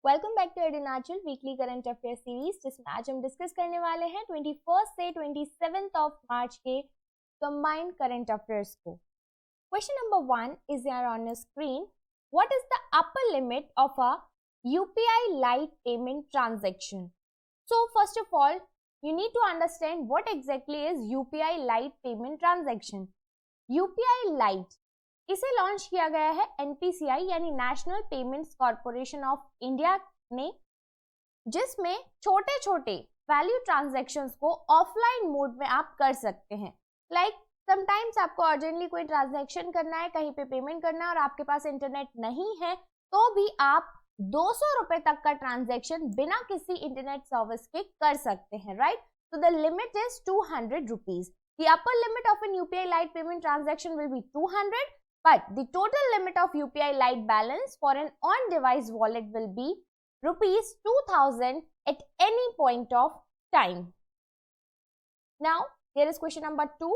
Welcome back to एडिनाचल weekly current affair series, जिसमें आज हम डिस्कस करने वाले हैं 21 से 27 ऑफ मार्च के कंबाइंड करंट अफेयर्स को। Question number 1 is here on your screen. What is the upper limit of a UPI light payment transaction? So first of all you need to understand what exactly is UPI Lite payment transaction. UPI Lite इसे launch किया गया है NPCI यानी national payments corporation of India ने, जिसमें छोटे छोटे value transactions को ऑफलाइन मोड में आप कर सकते हैं। लाइक समटाइम्स आपको अर्जेंटली कोई ट्रांजैक्शन करना है, कहीं पे पेमेंट करना है और आपके पास इंटरनेट नहीं है, तो भी आप 200 रुपए तक का ट्रांजैक्शन बिना किसी इंटरनेट सर्विस के कर सकते हैं, right? So the limit is 200 rupees. The upper limit of an UPI Lite payment transaction will be 200, but the total limit of UPI Lite balance for an on-device wallet will be rupees 2000 at any point of time. Now, here is question number 2.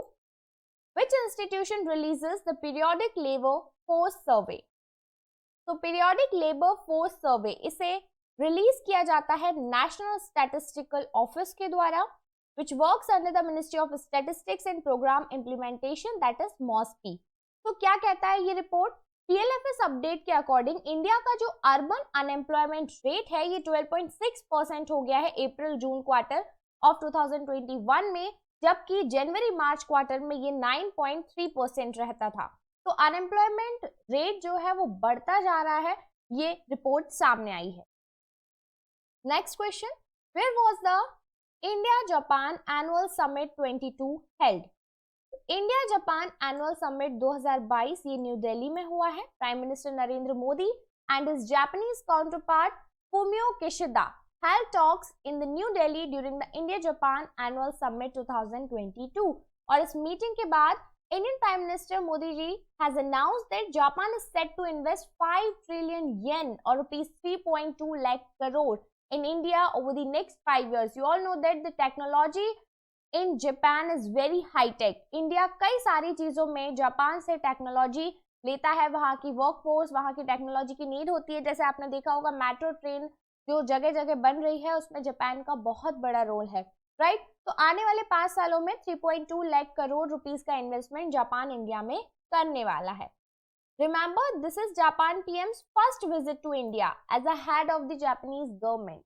Which institution releases the periodic labor force survey? तो periodic labour force survey इसे release किया जाता है national statistical office के द्वारा, which works under the Ministry of Statistics and Program Implementation, that is MOSPI. तो क्या कहता है ये रिपोर्ट? PLFS अपडेट के अकॉर्डिंग इंडिया का जो अर्बन अनएम्प्लॉयमेंट रेट है ये 12.6% हो गया है अप्रैल जून क्वार्टर ऑफ 2021 में, जबकि जनवरी मार्च क्वार्टर में ये 9.3% रहता था। तो अनएम्प्लॉयमेंट रेट जो है वो बढ़ता जा रहा है, ये रिपोर्ट सामने आई है। Next question, where was the India Japan annual summit 22 held? India Japan annual summit 2022 ये न्यू दिल्ली में हुआ है। Prime minister Narendra Modi and his Japanese counterpart Fumio Kishida held talks in the New Delhi during the India Japan Annual Summit 2022, और इस meeting के बाद Indian Prime Minister Modi ji has announced that Japan is set to invest 5 trillion yen or rupees 3.2 lakh crore in India over the next 5 years. You all know that the technology in Japan is very high tech. India कई सारी चीजों में Japan से technology लेता है, वहाँ की workforce, वहाँ की टेक्नोलॉजी की नीड होती है। जैसे आपने देखा होगा मेट्रो ट्रेन जो जगह जगह बन रही है उसमें जापान का बहुत बड़ा रोल है, राइट? तो आने वाले 5 सालों में 3.2 लाख करोड़ रुपीस का इन्वेस्टमेंट जापान इंडिया में करने वाला है। Remember, this is Japan PM's first visit to India as a head of the Japanese government.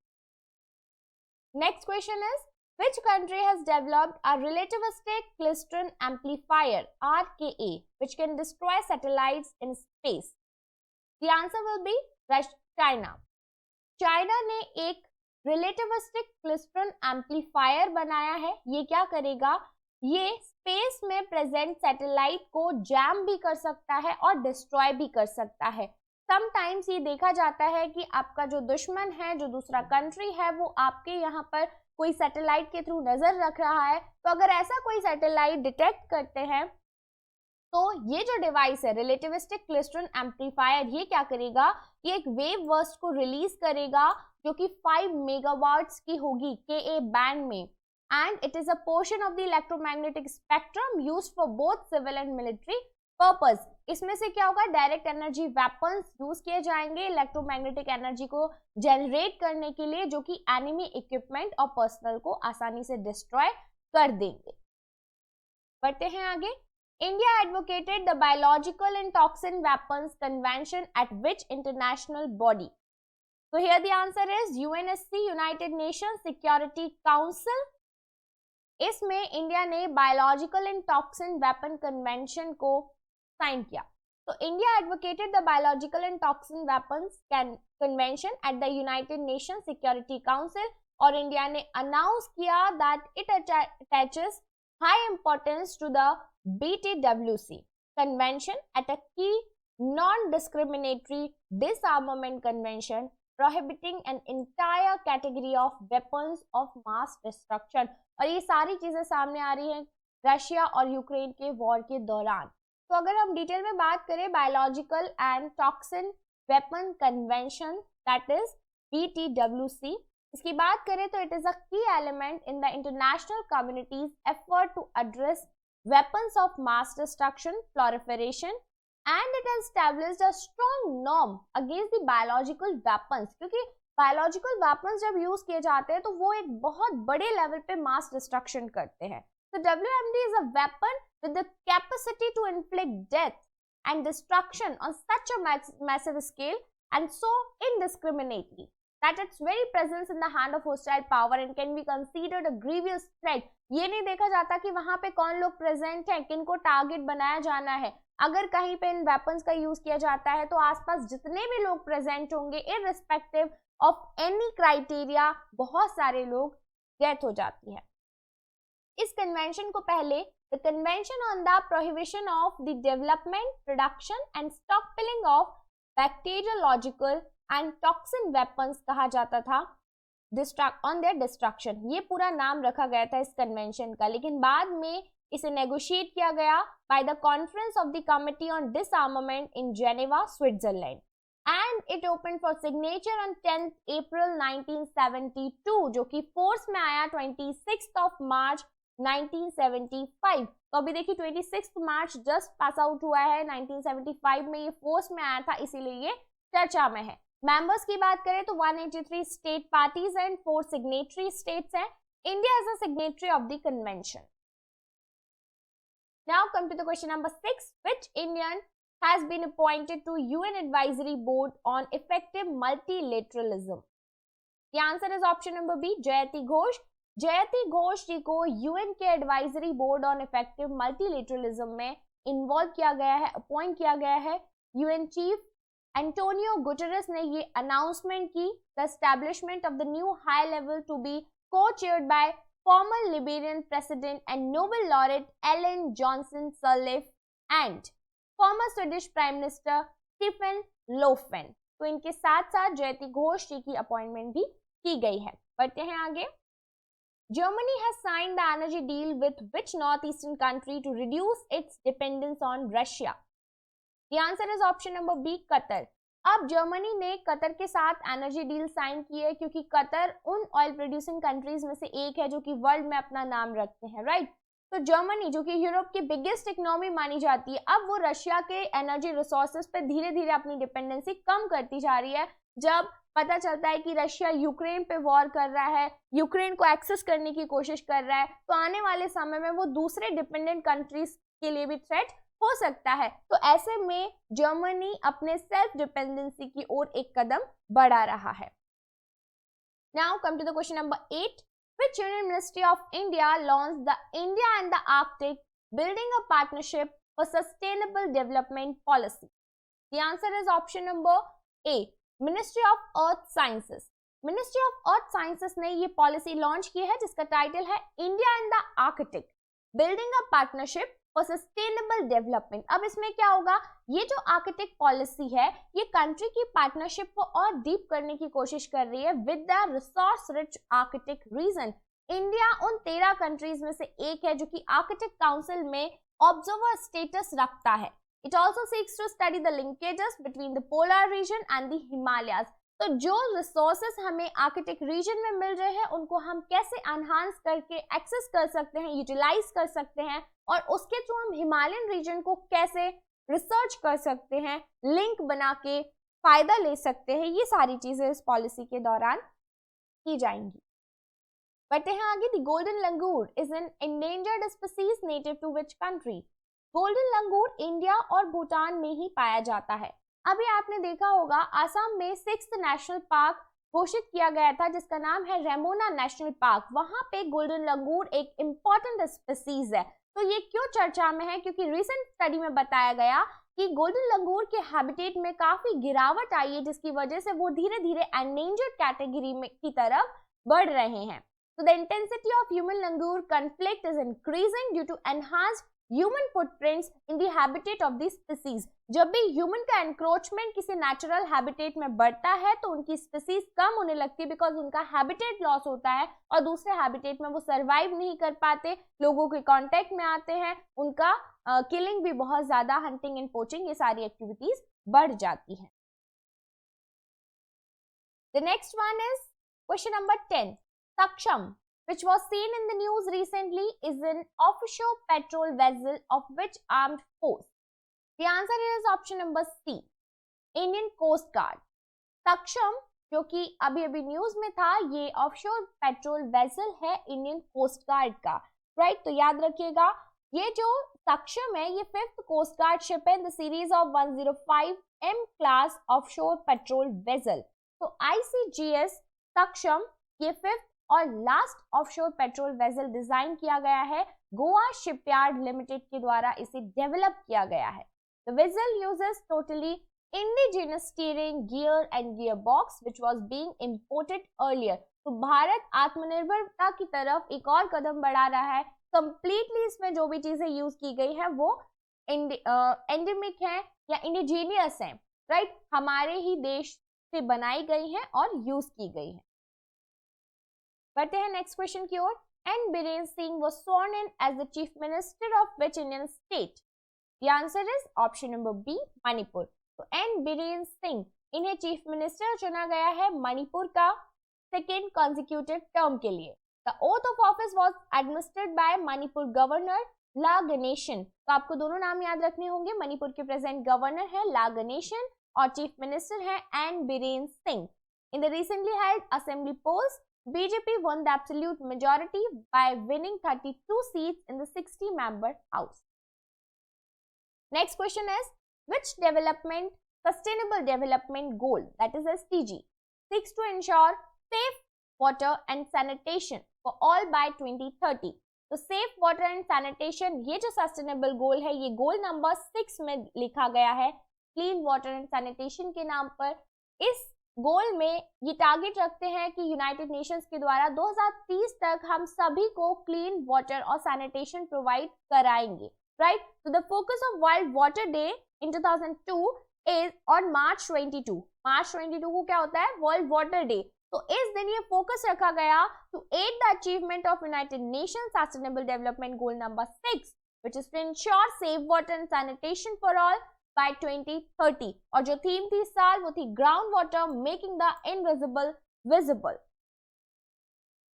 Next question is, which country has developed a relativistic clustering amplifier RKA which can destroy satellites in space? The answer will be China. China ने एक relativistic klystron amplifier बनाया है। ये क्या करेगा? ये space में present satellite को जैम भी कर सकता है और डिस्ट्रॉय भी कर सकता है। समटाइम्स ये देखा जाता है कि आपका जो दुश्मन है, जो दूसरा कंट्री है, वो आपके यहाँ पर कोई सैटेलाइट के थ्रू नजर रख रहा है, तो अगर ऐसा कोई सैटेलाइट डिटेक्ट करते हैं तो ये जो डिवाइस है रिलेटिविस्टिक क्लिस्ट्रॉन एम्पलीफायर, ये क्या करेगा? ये एक वेव बर्स्ट को रिलीज करेगा जो कि 5 मेगावाट्स की होगी KA बैंड में, and it is a portion of the electromagnetic spectrum used for both civil and military purpose. इसमें से क्या होगा? डायरेक्ट एनर्जी वेपन्स यूज किए जाएंगे इलेक्ट्रोमैग्नेटिक एनर्जी को जनरेट करने के लिए, जो कि एनिमी इक्विपमेंट और पर्सनल को आसानी से डिस्ट्रॉय कर देंगे। बढ़ते हैं आगे। India advocated the Biological and Toxin Weapons Convention at which international body? So here the answer is UNSC, United Nations Security Council. इसमें इंडिया ने biological and toxin weapon convention को साइन किया। तो India advocated the biological and toxin weapons convention at the United nation security council, और India ने announce किया that it attaches high importance to the BTWC convention at a key non-discriminatory disarmament convention prohibiting an entire category of weapons of mass destruction। और ये सारी चीजें सामने आ रही हैं रशिया और यूक्रेन के वॉर के दौरान। तो अगर हम डिटेल में बात करें biological and toxin weapon convention, that is BTWC, इसकी बात करें तो it is a key element in the international community's effort to address weapons of mass destruction, proliferation, and it has established a strong norm against the biological weapons, क्योंकि biological weapons जब use किए जाते हैं तो वो एक बहुत बड़े लेवल पे मास डिस्ट्रक्शन करते हैं. So WMD is a weapon with the capacity to inflict death and destruction on such a massive scale and so indiscriminately that its very presence in the hand of hostile power and can be considered a grievous threat. ये नहीं देखा जाता कि वहां पे कौन लोग present हैं, किनको टारगेट बनाया जाना है. अगर कहीं पे इन वेपन्स का यूज किया जाता है तो आसपास जितने भी लोग प्रेजेंट होंगे इररिस्पेक्टिव ऑफ एनी क्राइटेरिया बहुत सारे लोग डेथ हो जाती है. इस कन्वेंशन को पहले the convention on the prohibition of the development, production and stockpiling of bacteriological and toxin weapons कहा जाता था ऑन देयर डिस्ट्रक्शन. ये पूरा नाम रखा गया था इस कन्वेंशन का, लेकिन बाद में इसे नेगोशिएट किया गया by the conference of the committee on डिसआर्मामेंट in Geneva, Switzerland, and it opened for signature on 10th April 1972, जो कि फोर्स में आया 26th of March 1975. तो अभी देखिए 26th मार्च जस्ट पास आउट हुआ है, 1975 में ये फोर्स में आया था, इसीलिए ये चर्चा में है. मेंबर्स की बात करें तो 183 state parties and 4 signatory states हैं. India is a signatory of the convention. Now come to the question number 6. Which Indian has been appointed to UN Advisory Board on Effective Multilateralism? The answer is option number B, Jayati Ghosh. जयति घोष जी को UN के advisory board on effective multilateralism में involve किया गया है, appoint किया गया है. यूएन चीफ एंटोनियो गुटेरेस ने ये अनाउंसमेंट की, the establishment of the new high level to be co-chaired by former Liberian president and Nobel laureate Ellen Johnson Sirleaf and former Swedish Prime Minister Stefan Löfven. तो इनके साथ साथ जयति घोष जी की appointment भी की गई है. बढ़ते हैं आगे. Germany has signed the energy deal with which northeastern country to reduce its dependence on Russia? The answer is option number B, Qatar. अब जर्मनी ने कतर के साथ एनर्जी डील साइन की है क्योंकि कतर उन ऑयल प्रोड्यूसिंग कंट्रीज में से एक है जो कि वर्ल्ड में अपना नाम रखते हैं, राइट. तो जर्मनी जो कि यूरोप की बिगेस्ट इकोनॉमी मानी जाती है, अब वो रशिया के एनर्जी रिसोर्सेज पे धीरे धीरे अपनी डिपेंडेंसी कम करती जा रही है. जब पता चलता है कि रशिया यूक्रेन पे वॉर कर रहा है, यूक्रेन को एक्सेस करने की कोशिश कर रहा है, तो आने वाले समय में वो दूसरे डिपेंडेंट कंट्रीज के लिए भी थ्रेट हो सकता है. तो ऐसे में जर्मनी अपने सेल्फ डिपेंडेंसी की ओर एक कदम बढ़ा रहा है. Now come to the question number 8. Which Union Ministry of India launched the India and the Arctic Building a Partnership for Sustainable Development Policy? The answer is option number A, Ministry of Earth Sciences. Ministry of Earth Sciences ने ये policy launch की है जिसका title है India and the Arctic building a partnership for sustainable development. अब इसमें क्या होगा, ये जो आर्कटिक पॉलिसी है ये कंट्री की पार्टनरशिप को और डीप करने की कोशिश कर रही है with the resource rich Arctic region. India उन 13 कंट्रीज में से एक है जो कि आर्कटिक काउंसिल में ऑब्जर्वर स्टेटस रखता है. It also seeks to study the linkages between the polar region and the Himalayas. तो जो रिसोर्सेस हमें आर्कटिक रीजन में मिल रहे हैं उनको हम कैसे एनहांस करके एक्सेस कर सकते हैं, यूटिलाइज कर सकते हैं और उसके थ्रू हम हिमालयन रीजन को कैसे रिसर्च कर सकते हैं, लिंक बना के फायदा ले सकते हैं, ये सारी चीजें इस पॉलिसी के दौरान की जाएंगी. बढ़ते हैं आगे. The golden langur is an endangered species native to which country? Golden langur India और भूटान में ही पाया जाता है. अभी आपने देखा होगा आसाम में 6th नेशनल पार्क घोषित किया गया था जिसका नाम है रेमोना नेशनल पार्क. वहां पे गोल्डन लंगूर एक इम्पॉर्टेंट स्पीसीज है. तो ये क्यों चर्चा में है, क्योंकि रिसेंट स्टडी में बताया गया कि गोल्डन लंगूर के हैबिटेट में काफी गिरावट आई है जिसकी वजह से वो धीरे धीरे एंडेंजर्ड कैटेगरी में की तरफ बढ़ रहे हैं. So the intensity of human langur conflict is increasing due to enhanced human footprints in the habitat of these species. जब भी ह्यूमन का एनक्रोचमेंट किसी नेचुरल हैबिटेट में बढ़ता है तो उनकी स्पीसीज कम होने लगती है बिकॉज उनका हैबिटेट लॉस होता है और दूसरे हैबिटेट में वो सर्वाइव नहीं कर पाते, लोगों के कांटेक्ट में आते हैं, उनका किलिंग भी बहुत ज्यादा, हंटिंग एंड पोचिंग, ये सारी एक्टिविटीज बढ़ जाती हैं. The next one is question number 10. Saksham, which was seen in the news recently, is an offshore patrol vessel of which armed force? The answer is option number C, Indian Coast Guard. Saksham जो कि अभी अभी news में था, ये offshore patrol vessel है Indian coast guard का, right. तो याद रखिएगा ये जो सक्षम है ये 5th कोस्ट गार्ड शिप है in the series of 105 M class offshore patrol vessel. तो ICGS सक्षम ये 5th और last offshore patrol vessel design किया गया है, गोवा शिपयार्ड लिमिटेड के द्वारा इसे डेवलप किया गया है। The vessel uses totally indigenous steering gear and gearbox which was being imported earlier। तो भारत आत्मनिर्भरता की तरफ एक और कदम बढ़ा रहा है। कंप्लीटली इसमें जो भी चीजें यूज की गई है वो एंडेमिक है या इंडिजीनियस है, राइट, हमारे ही देश से बनाई गई है और यूज की गई है। बढ़ते हैं नेक्स्ट क्वेश्चन की ओर। N Biren Singh was sworn in as the chief minister of which Indian state? The answer is option number B, Manipur. तो एन बीरेन सिंह इन्हें चीफ मिनिस्टर चुना गया है मणिपुर का 2nd consecutive टर्म के लिए। The oath of office was administered by Manipur governor La Ganesan. तो आपको दोनों नाम याद रखने होंगे, मणिपुर के प्रेजेंट गवर्नर है ला गणेशन और चीफ मिनिस्टर है N Biren Singh. In the recently held assembly polls BJP won the absolute majority by winning 32 seats in the 60-member house. Next question is, which sustainable development goal, that is SDG, seeks to ensure safe water and sanitation for all by 2030? तो safe water and sanitation ये जो sustainable goal है ये goal number 6 में लिखा गया है clean water and sanitation के नाम पर। इस गोल में ये टारगेट रखते हैं कि यूनाइटेड नेशंस के द्वारा 2030 तक हम सभी को क्लीन वाटर और सैनिटेशन प्रोवाइड कराएंगे, राइट। तो the focus of world water day in 2002 is on March 22। मार्च 22 को क्या होता है, वर्ल्ड वाटर डे। तो इस दिन ये फोकस रखा गया to aid the achievement of United Nations sustainable development goal number 6 which is to ensure safe water and sanitation for all by 2030। और जो थीम थी इस साल वो थी ground water making the invisible visible.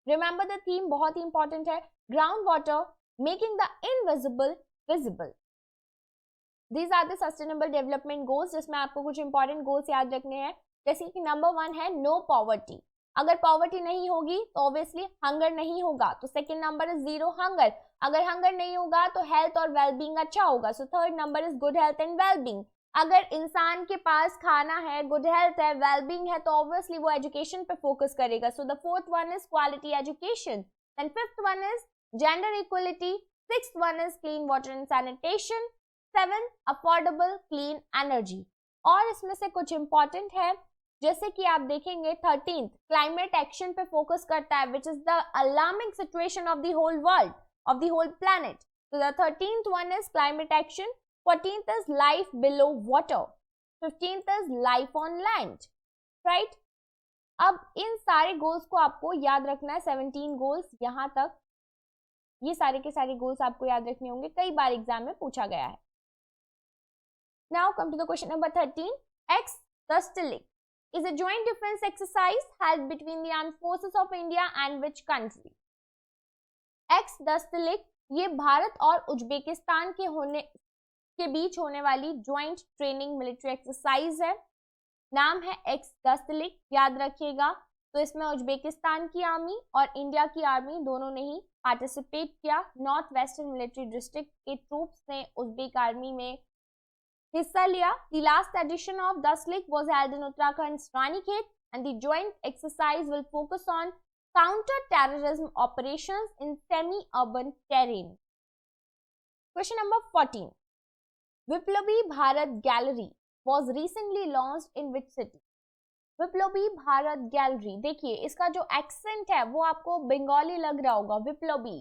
Remember the theme बहुत ही important है, ground water making the invisible visible. These are the sustainable development goals, जिसमें आपको कुछ इंपॉर्टेंट गोल्स याद रखने हैं, जैसे कि नंबर 1 है नो पॉवर्टी। अगर पॉवर्टी नहीं होगी तो ऑब्वियसली हंगर नहीं होगा, तो सेकंड नंबर इज 0 हंगर। अगर हंगर नहीं होगा तो हेल्थ और वेलबींग अच्छा होगा, so third number is good health and wellbeing. अगर इंसान के पास खाना है, गुड हेल्थ है, वेलबींग है, तो ऑब्वियसली वो एजुकेशन पे फोकस करेगा, so the 4th one is quality education, then 5th one is gender equality, 6th one is clean water and sanitation, 7th affordable clean energy. और इसमें से कुछ इंपॉर्टेंट है, जैसे कि आप देखेंगे 13th क्लाइमेट एक्शन पे फोकस करता है, which is the alarming situation of the whole world, of the whole planet. So the 13th one is climate action, 14th is life below water, 15th is life on land, right? अब इन सारे goals को आपको याद रखना है, 17 goals यहाँ तक, ये सारे के सारे गोल्स आपको याद रखने होंगे, कई बार एग्जाम में पूछा गया है। Now come to the question number 13. X-Dustilic is a joint defense exercise held between the armed forces of India and which country? X-Dustilic ये भारत और उज्बेकिस्तान के बीच होने वाली ज्वाइंट ट्रेनिंग मिलिट्री एक्सरसाइज है। नाम है X-Dustilic, याद रखिएगा। तो इसमें उज्बेकिस्तान की आर्मी और इंडिया की आर्मी दोनों ने ही पार्टिसिपेट किया। नॉर्थ वेस्टर्न मिलिट्री डिस्ट्रिक्ट के ट्रूप्स ने उज्बेक आर्मी में हिस्सा लिया। The last addition of Dustilic was held in Uttarakhnd's Ranikhet and the joint exercise will focus on counter-terrorism operations in semi-urban terrain. Question number 14. Viplobi Bharat Gallery was recently launched in which city? Biplobi Bharat gallery, देखिए इसका जो accent है वो आपको बंगाली लग रहा होगा, विप्लोबी।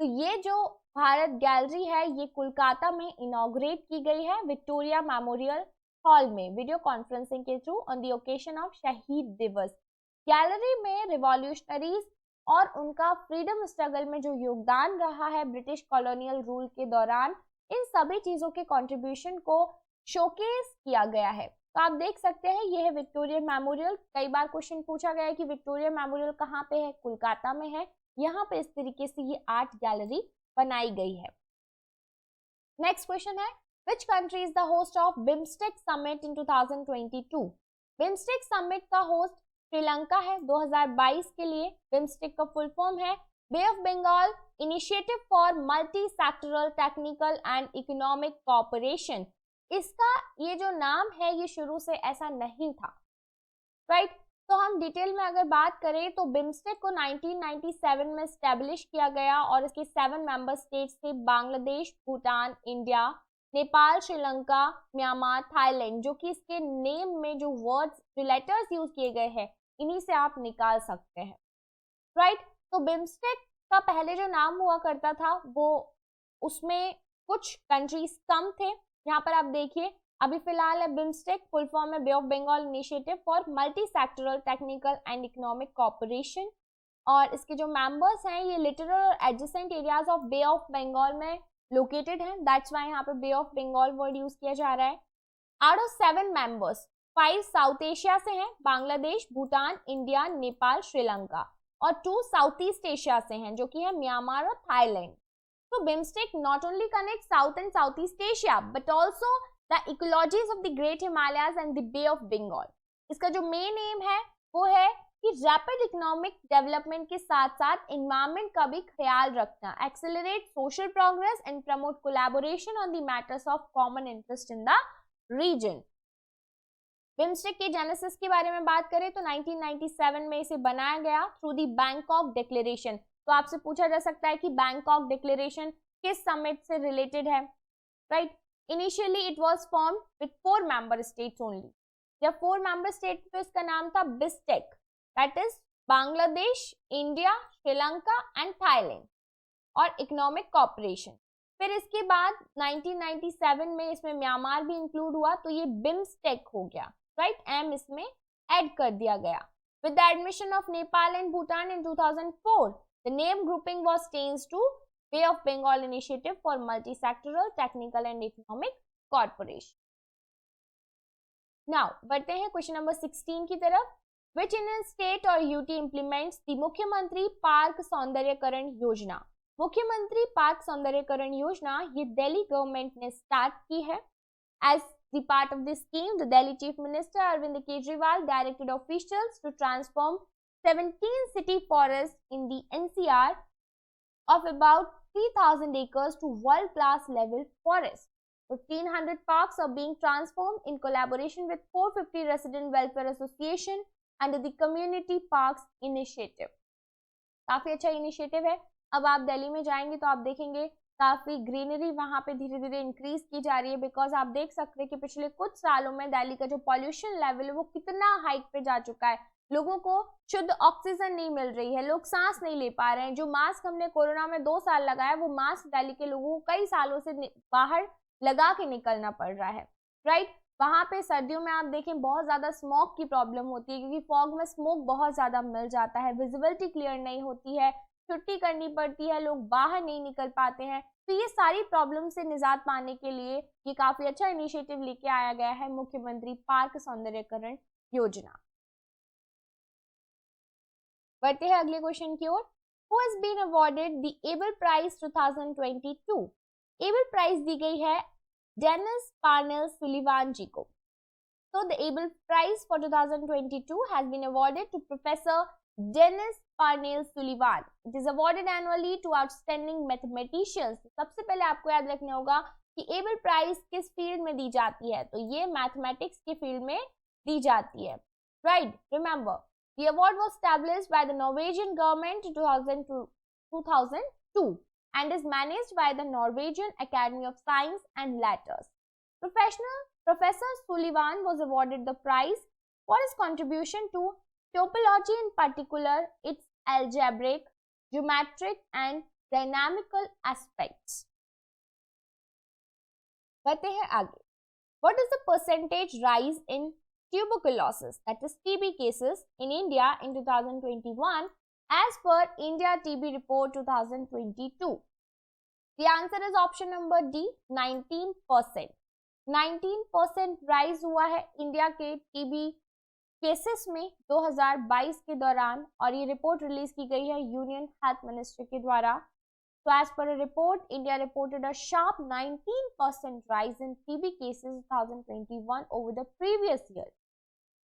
तो ये जो भारत गैलरी है ये कोलकाता में इनॉग्रेट की गई है विक्टोरिया मेमोरियल हॉल में वीडियो कॉन्फ्रेंसिंग के through on the occasion of शहीद दिवस। गैलरी में रिवॉल्यूशनरीज और उनका फ्रीडम स्ट्रगल में जो योगदान रहा है ब्रिटिश कॉलोनियल रूल के दौरान, इन सभी चीजों के कंट्रीब्यूशन को शोकेस किया गया है। तो आप देख सकते हैं ये है विक्टोरिया मेमोरियल। कई बार क्वेश्चन पूछा गया है कि विक्टोरिया मेमोरियल कहाँ पे है, कोलकाता में है। यहाँ पे इस तरीके से ये आर्ट गैलरी बनाई गई है। नेक्स्ट क्वेश्चन है, which country is the host of BIMSTEC summit in 2022? BIMSTEC summit का होस्ट श्रीलंका है 2022 के लिए। बिम्स्टेक का फुल फॉर्म है bay of Bengal initiative for multi sectoral technical and economic cooperation. इसका ये जो नाम है ये शुरू से ऐसा नहीं था, राइट। तो हम डिटेल में अगर बात करें तो बिम्स्टेक को 1997 में स्टैब्लिश किया गया और इसके 7 मेंबर स्टेट्स थे Bangladesh, Bhutan, India, Nepal, Sri Lanka, Myanmar, Thailand. जो कि इसके नेम में जो वर्ड्स, जो लेटर्स यूज किए गए हैं इन्हीं से आप निकाल सकते हैं, राइट। तो बिम्स्टेक का पहले जो नाम हुआ करता था वो उसमें कुछ कंट्रीज कम थे। यहाँ पर आप देखिए अभी फिलहाल है बिम्स्टेक, फुल फॉर्म है bay of Bengal initiative for multi sectoral technical and economic cooperation. और इसके जो मेंबर्स हैं ये लिटरल और adjacent areas of bay of Bengal में लोकेटेड हैं, दैट्स वाई यहाँ पे bay of Bengal word use किया जा रहा है। Out of 7 members 5 South Asia से हैं, बांग्लादेश, भूटान, इंडिया, नेपाल, श्रीलंका, और 2 साउथ ईस्ट एशिया से हैं जो कि है म्यांमार और थाईलैंड। तो BIMSTEC not only connect south and south east Asia but also the ecologies of the great Himalayas and the bay of Bengal. इसका जो मेन एम है वो है कि रैपिड इकोनॉमिक डेवलपमेंट के साथ साथ एनवायरनमेंट का भी ख्याल रखना, accelerate social progress and promote collaboration on the matters of common interest in the region. BIMSTEC के जेनेसिस के बारे में बात करें तो 1997 में इसे बनाया गया थ्रू द बैंकॉक डिक्लेरेशन। तो आपसे पूछा जा सकता है कि बैंकॉक डिक्लेरेशन किस समिट से रिलेटेड है, right. Initially it was formed with 4 member states only. जब 4 मेंबर स्टेट तो इसका नाम था BISTEC, that is Bangladesh, India, Sri Lanka and Thailand, और इकोनॉमिक कोऑपरेशन। फिर इसके बाद 1997 में इसमें म्यांमार भी इंक्लूड हुआ तो ये बिम्स्टेक हो गया, राइट। एम इसमें ऐड कर दिया गया। With the admission of Nepal and Bhutan in 2004 the name grouping was changed to bay of Bengal initiative for multi sectoral technical and economic corporation. Now बढ़ते हैं क्वेश्चन नंबर 16 की तरफ। विच इंडियन स्टेट और UT implements the Mukhyamantri Park Saundaryakaran Yojana. मुख्यमंत्री पार्क सौंदर्यकरण योजना ये Delhi government ने start की है। As the part of this scheme, the Delhi Chief Minister Arvind Kejriwal directed officials to transform 17 city forests in the NCR of about 3,000 acres to world-class level forests. 1,500 parks are being transformed in collaboration with 450 resident welfare association under the Community Parks Initiative. काफी अच्छा initiative है। अब आप दिल्ली में जाएंगे तो आप देखेंगे काफी ग्रीनरी वहां पे धीरे धीरे इंक्रीज की जा रही है, बिकॉज आप देख सकते हैं कि पिछले कुछ सालों में दिल्ली का जो पॉल्यूशन लेवल है वो कितना हाइक पे जा चुका है। लोगों को शुद्ध ऑक्सीजन नहीं मिल रही है, लोग सांस नहीं ले पा रहे हैं। जो मास्क हमने कोरोना में 2 साल लगाया वो मास्क दिल्ली के लोगों को कई सालों से बाहर लगा के निकलना पड़ रहा है, राइट। वहां पे सर्दियों में आप देखें बहुत ज्यादा स्मोक की प्रॉब्लम होती है क्योंकि फॉग में स्मोक बहुत ज्यादा मिल जाता है, विजिबिलिटी क्लियर नहीं होती है, छुट्टी करनी पड़ती है, लोग बाहर नहीं निकल पाते हैं। तो ये सारी प्रॉब्लम से निजात पाने के लिए ये काफी अच्छा इनिशिएटिव लेके आया गया है मुख्यमंत्री पार्क सौंदर्यकरण योजना। बढ़ते हैं अगले क्वेश्चन की ओर। Who has been awarded the Abel prize 2022। Abel prize दी गई है डेनिस पार्नेल सुलिवान जी को। So the Abel Prize for 2022 has been awarded to Professor Dennis Parnell Sullivan. It is awarded annually to outstanding mathematicians. सबसे पहले आपको याद रखना होगा कि एबल प्राइज किस फील्ड में दी जाती है, तो ये मैथमेटिक्स के फील्ड में दी जाती है, right? Remember, the award was established by the Norwegian government in 2002 and is managed by the Norwegian Academy of Science and Letters. Professor Sullivan was awarded the prize for his contribution to topology, in particular its algebraic, geometric and dynamical aspects. बढ़ते हैं आगे। What is the percentage rise in tuberculosis, that is TB cases in India in 2021 as per India TB report 2022? The answer is option number D, 19%. 19% rise हुआ है India के TB cases में 2022 के दौरान, और ये रिपोर्ट रिलीज की गई है यूनियन हेल्थ मिनिस्ट्री के द्वारा। So as per a report, India reported a sharp 19% rise in TB cases 2021 over the previous year.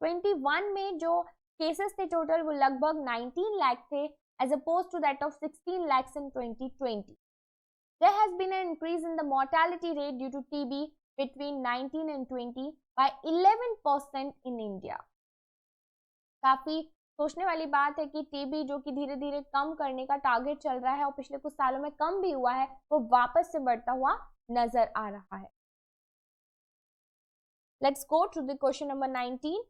21 में जो केसेस थे टोटल वो लगभग 19 लाख थे as opposed to that of 16 lakhs in 2020. There has been an increase in the mortality rate due to TB between 19 and 20 by 11% in India. काफी सोचने वाली बात है कि टीबी जो कि धीरे धीरे कम करने का टारगेट चल रहा है और पिछले कुछ सालों में कम भी हुआ है, वो वापस से बढ़ता हुआ नजर आ रहा है. Let's go to the question number 19.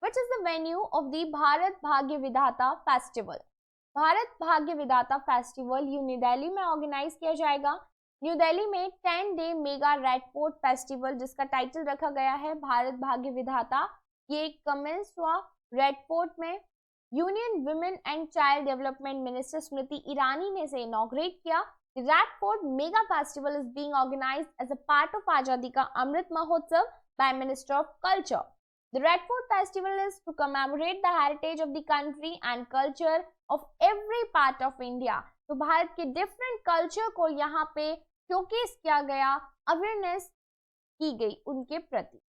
Which is the venue of the Bharat Bhagya विधाता फेस्टिवल? भारत भाग्य विधाता फेस्टिवल ये न्यू दिल्ली में ऑर्गेनाइज किया जाएगा. न्यू दिल्ली में 10-day mega red fort festival जिसका टाइटल रखा गया है भारत भाग्य विधाता, ये कमेंस हुआ रेड फोर्ट में. Union women and child development minister Smriti Irani ने इसे इनॉग्रेट किया. Red Fort mega festival is being organised as a part of Azadi ka Amrit Mahotsav by minister of culture. The Red Fort Festival is to commemorate the heritage of the country and culture of every part of India. तो भारत के different culture को यहाँ पे showcase किया गया, awareness की गई उनके प्रति.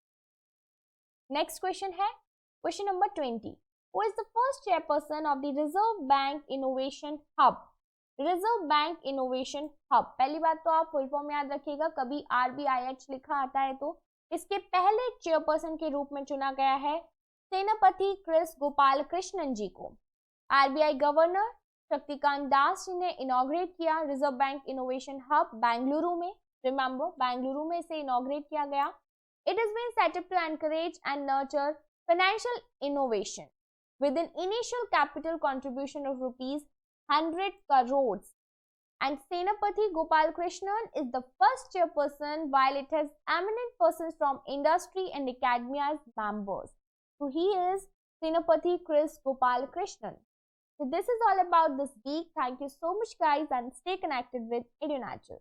नेक्स्ट क्वेश्चन है question number 20. Who is the first chairperson of the Reserve Bank Innovation Hub? Reserve Bank innovation hub, पहली बात तो आप फुल फॉर्म याद रखिएगा, कभी RBIH लिखा आता है तो इसके पहले चेयरपर्सन के रूप में चुना गया है सेनापति क्रिस गोपाल कृष्णन जी को. RBI गवर्नर शक्तिकांत दास जी ने इनॉग्रेट किया Reserve Bank innovation hub Bengaluru में. रिमेंबर बेंगलुरु में इसे इनॉग्रेट किया गया. It is been set up to encourage and nurture financial innovation with an initial capital contribution of ₹100 crores. And Senapati Gopal Krishnan is the first chairperson while it has eminent persons from industry and academia as members. So he is Senapati Chris Gopal Krishnan. So this is all about this week. Thank you so much guys and stay connected with EduNatural.